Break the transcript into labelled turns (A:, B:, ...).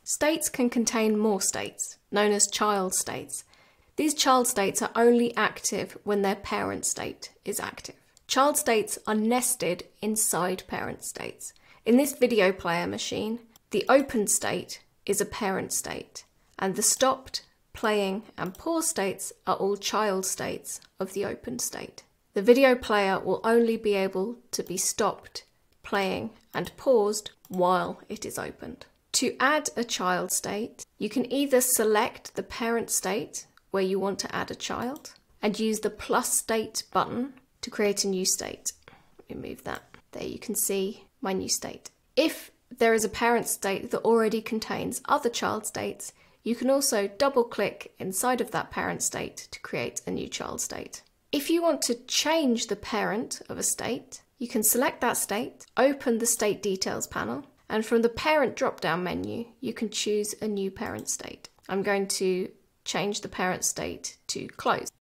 A: States can contain more states, known as child states. These child states are only active when their parent state is active. Child states are nested inside parent states. In this video player machine, the open state is a parent state, and the stopped, playing, and pause states are all child states of the open state. The video player will only be able to be stopped, playing, and paused while it is opened. To add a child state, you can either select the parent state where you want to add a child and use the plus state button to create a new state. Let me move that. There you can see my new state. If there is a parent state that already contains other child states, you can also double click inside of that parent state to create a new child state. If you want to change the parent of a state, you can select that state, open the state details panel, and from the parent drop-down menu, you can choose a new parent state. I'm going to change the parent state to closed.